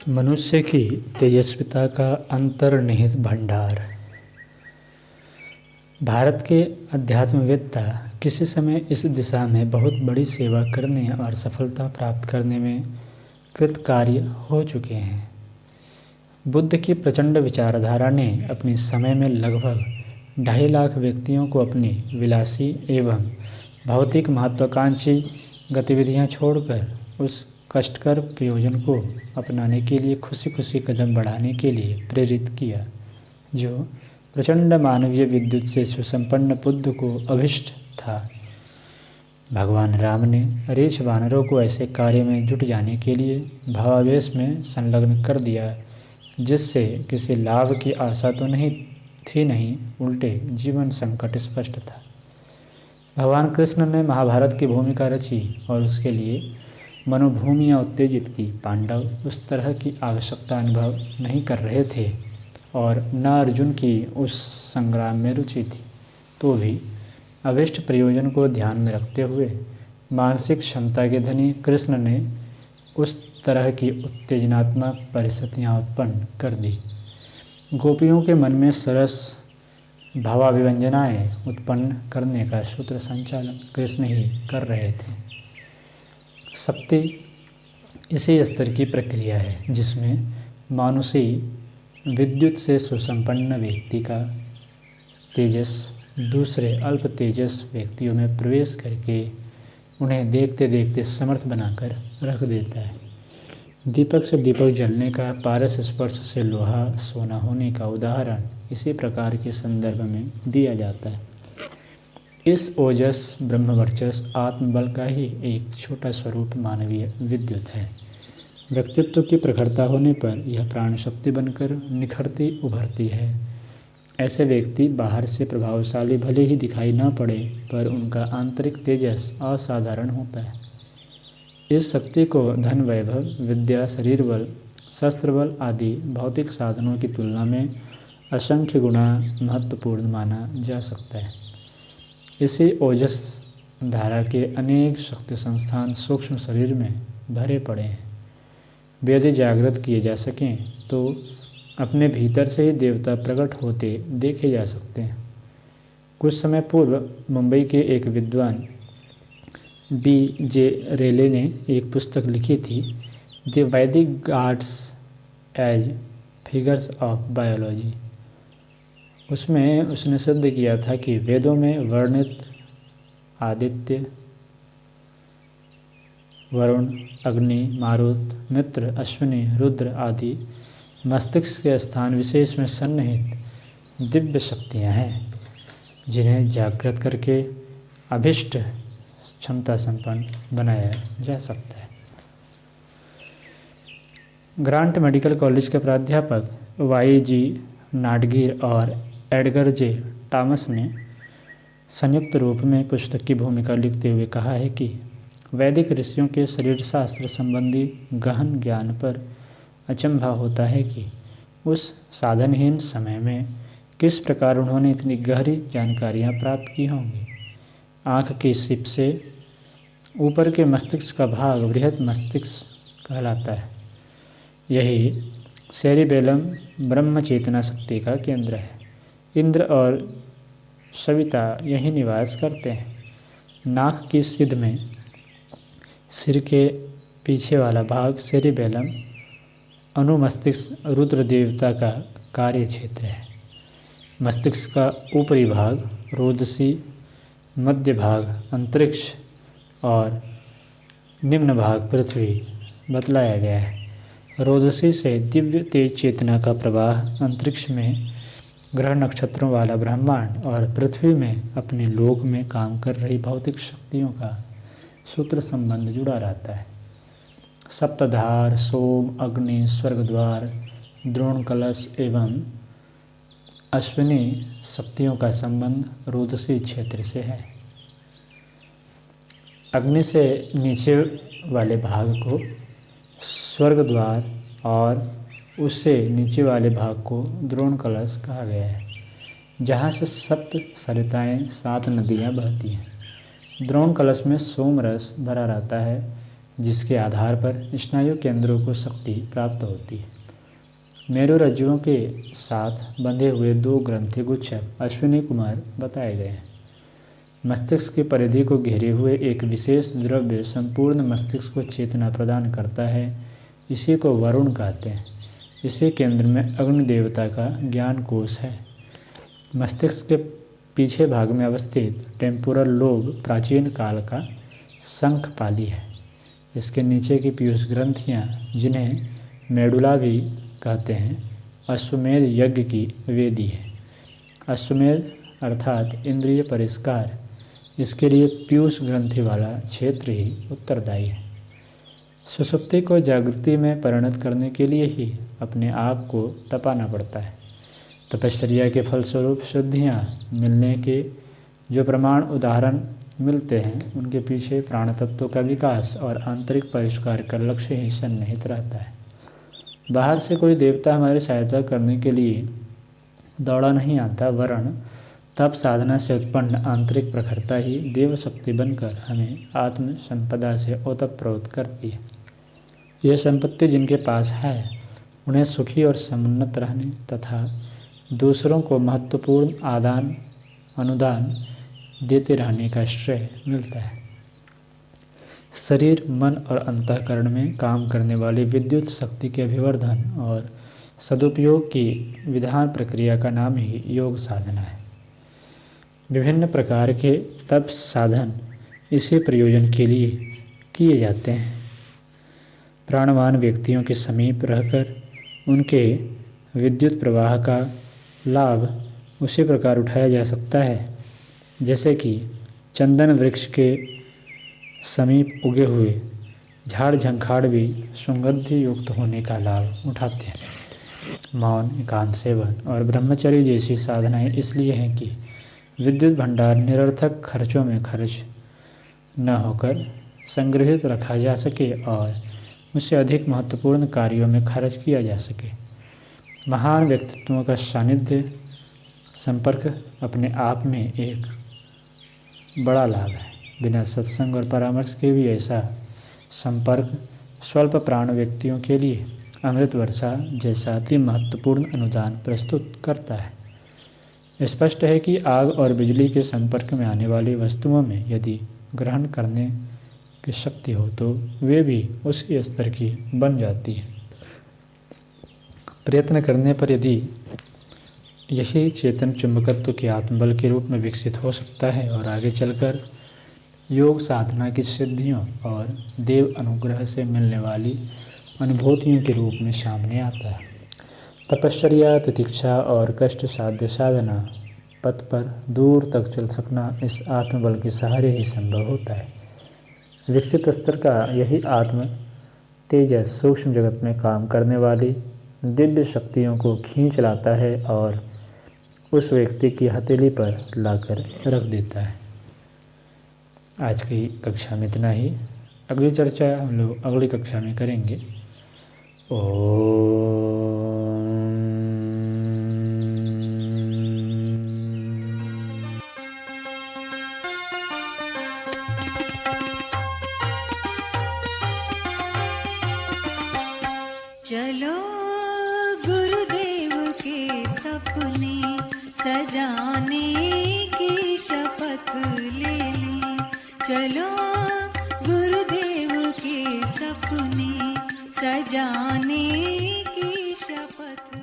मनुष्य की तेजस्विता का अंतर्निहित भंडार। भारत के अध्यात्मवेत्ता किसी समय इस दिशा में बहुत बड़ी सेवा करने और सफलता प्राप्त करने में कृतकार्य हो चुके हैं। बुद्ध की प्रचंड विचारधारा ने अपने समय में लगभग 2.5 लाख व्यक्तियों को अपनी विलासी एवं भौतिक महत्वाकांक्षी गतिविधियां छोड़कर उस कष्टकर प्रयोजन को अपनाने के लिए खुशी खुशी कदम बढ़ाने के लिए प्रेरित किया, जो प्रचंड मानवीय विद्युत से सुसंपन्न बुद्ध को अभिष्ट था। भगवान राम ने रेछ वानरों को ऐसे कार्य में जुट जाने के लिए भावावेश में संलग्न कर दिया जिससे किसी लाभ की आशा तो नहीं, उल्टे जीवन संकट स्पष्ट था। भगवान कृष्ण ने महाभारत की भूमिका रची और उसके लिए मनोभूमियाँ उत्तेजित की। पांडव उस तरह की आवश्यकता अनुभव नहीं कर रहे थे और न अर्जुन की उस संग्राम में रुचि थी, तो भी अभिष्ट प्रयोजन को ध्यान में रखते हुए मानसिक क्षमता के धनी कृष्ण ने उस तरह की उत्तेजनात्मक परिस्थितियाँ उत्पन्न कर दी। गोपियों के मन में सरस भावाभिव्यंजनाएँ उत्पन्न करने का सूत्र संचालन कृष्ण ही कर रहे थे। शक्ति इसी स्तर की प्रक्रिया है जिसमें मानुषी विद्युत से सुसंपन्न व्यक्ति का तेजस दूसरे अल्प तेजस व्यक्तियों में प्रवेश करके उन्हें देखते देखते समर्थ बनाकर रख देता है। दीपक से दीपक जलने का, पारस स्पर्श से लोहा सोना होने का उदाहरण इसी प्रकार के संदर्भ में दिया जाता है। इस ओजस ब्रह्मवर्चस आत्मबल का ही एक छोटा स्वरूप मानवीय विद्युत है। व्यक्तित्व की प्रखरता होने पर यह प्राण शक्ति बनकर निखरती उभरती है। ऐसे व्यक्ति बाहर से प्रभावशाली भले ही दिखाई न पड़े, पर उनका आंतरिक तेजस असाधारण होता है। इस शक्ति को धन, वैभव, विद्या, शरीर बल, शस्त्र बल आदि भौतिक साधनों की तुलना में असंख्य गुना महत्वपूर्ण माना जा सकता है। इसी ओजस धारा के अनेक शक्ति संस्थान सूक्ष्म शरीर में भरे पड़े हैं। वे यदि जागृत किए जा सकें तो अपने भीतर से ही देवता प्रकट होते देखे जा सकते हैं। कुछ समय पूर्व मुंबई के एक विद्वान B.J. रेले ने एक पुस्तक लिखी थी, the Vedic gods as figures of biology. उसमें उसने सिद्ध किया था कि वेदों में वर्णित आदित्य, वरुण, अग्नि, मारुत, मित्र, अश्विनी, रुद्र आदि मस्तिष्क के स्थान विशेष में सन्निहित दिव्य शक्तियाँ हैं, जिन्हें जागृत करके अभिष्ट क्षमता संपन्न बनाया जा सकता है। ग्रांट मेडिकल कॉलेज के प्राध्यापक Y.G. नाडगिर और एडगर जे. टॉमस ने संयुक्त रूप में पुस्तक की भूमिका लिखते हुए कहा है कि वैदिक ऋषियों के शरीर शास्त्र संबंधी गहन ज्ञान पर अचंभा होता है कि उस साधनहीन समय में किस प्रकार उन्होंने इतनी गहरी जानकारियाँ प्राप्त की होंगी। आँख की सिप से ऊपर के मस्तिष्क का भाग बृहद मस्तिष्क कहलाता है। यही सेरिबेलम ब्रह्म चेतना शक्ति का केंद्र है। इंद्र और सविता यहीं निवास करते हैं। नाक की सिध में सिर के पीछे वाला भाग सेरिबेलम अनुमस्तिष्क रुद्र देवता का कार्य क्षेत्र है। मस्तिष्क का ऊपरी भाग रोदसी, मध्य भाग अंतरिक्ष और निम्न भाग पृथ्वी बतलाया गया है। रोदसी से दिव्य तेज चेतना का प्रवाह, अंतरिक्ष में ग्रह नक्षत्रों वाला ब्रह्मांड और पृथ्वी में अपने लोक में काम कर रही भौतिक शक्तियों का सूत्र संबंध जुड़ा रहता है। सप्तधार, सोम, अग्नि, स्वर्गद्वार, द्रोण कलश एवं अश्विनी शक्तियों का संबंध रोदसी क्षेत्र से है। अग्नि से नीचे वाले भाग को स्वर्गद्वार और उससे नीचे वाले भाग को द्रोण कलश कहा गया है, जहाँ से सप्त सरिताएँ 7 नदियाँ बहती हैं। द्रोण कलश में सोम रस भरा रहता है, जिसके आधार पर स्नायु केंद्रों को शक्ति प्राप्त होती है। मेरु रज्जुओं के साथ बंधे हुए 2 ग्रंथि गुच्छक अश्विनी कुमार बताए गए हैं। मस्तिष्क की परिधि को घेरे हुए एक विशेष द्रव्य संपूर्ण मस्तिष्क को चेतना प्रदान करता है। इसी को वरुण कहते हैं। इसी केंद्र में अग्नि देवता का ज्ञान कोश है। मस्तिष्क के पीछे भाग में अवस्थित टेम्पोरल लोब प्राचीन काल का शंखपाली है। इसके नीचे की पीयूष ग्रंथियाँ, जिन्हें मेडुला भी कहते हैं, अश्वमेध यज्ञ की वेदी है। अश्वमेध अर्थात इंद्रिय परिष्कार, इसके लिए पीयूष ग्रंथि वाला क्षेत्र ही उत्तरदायी है। सुषुप्ति को जागृति में परिणत करने के लिए ही अपने आप को तपाना पड़ता है। तपश्चर्या के फलस्वरूप शुद्धियाँ मिलने के जो प्रमाण उदाहरण मिलते हैं, उनके पीछे प्राण तत्वों का विकास और आंतरिक परिष्कार का लक्ष्य ही सन्निहित रहता है। बाहर से कोई देवता हमारी सहायता करने के लिए दौड़ा नहीं आता, वरन तप साधना से उत्पन्न आंतरिक प्रखरता ही देव शक्ति बनकर हमें आत्म संपदा से ओतप्रोत करती है। यह संपत्ति जिनके पास है, उन्हें सुखी और समुन्नत रहने तथा दूसरों को महत्वपूर्ण आदान अनुदान देते रहने का श्रेय मिलता है। शरीर, मन और अंतःकरण में काम करने वाली विद्युत शक्ति के अभिवर्धन और सदुपयोग की विधान प्रक्रिया का नाम ही योग साधना है। विभिन्न प्रकार के तप साधन इसी प्रयोजन के लिए किए जाते हैं। प्राणवान व्यक्तियों के समीप रहकर उनके विद्युत प्रवाह का लाभ उसी प्रकार उठाया जा सकता है जैसे कि चंदन वृक्ष के समीप उगे हुए झाड़ झंखाड़ भी सुगंधि युक्त होने का लाभ उठाते हैं। मौन, एकांत सेवन और ब्रह्मचर्य जैसी साधनाएं इसलिए हैं कि विद्युत भंडार निरर्थक खर्चों में खर्च न होकर संग्रहित रखा जा सके और उसे अधिक महत्वपूर्ण कार्यों में खर्च किया जा सके। महान व्यक्तित्वों का सानिध्य संपर्क अपने आप में एक बड़ा लाभ है। बिना सत्संग और परामर्श के भी ऐसा संपर्क स्वल्प प्राण व्यक्तियों के लिए अमृत वर्षा जैसा अति महत्वपूर्ण अनुदान प्रस्तुत करता है। स्पष्ट है कि आग और बिजली के संपर्क में आने वाली वस्तुओं में यदि ग्रहण करने की शक्ति हो तो वे भी उसी स्तर की बन जाती है। प्रयत्न करने पर यदि यही चेतन चुंबकत्व के आत्मबल के रूप में विकसित हो सकता है और आगे चलकर योग साधना की सिद्धियों और देव अनुग्रह से मिलने वाली अनुभूतियों के रूप में सामने आता है। तपश्चर्या, तितिक्षा और कष्ट साध्य साधना पथ पर दूर तक चल सकना इस आत्मबल के सहारे ही संभव होता है। विकसित स्तर का यही आत्म तेजस सूक्ष्म जगत में काम करने वाली दिव्य शक्तियों को खींच लाता है और उस व्यक्ति की हथेली पर लाकर रख देता है। आज की कक्षा में इतना ही। अगली चर्चा हम लोग अगली कक्षा में करेंगे। चलो गुरुदेव के सपने सजाने की शपथ ले लें। चलो गुरुदेव के सपने सजाने की शपथ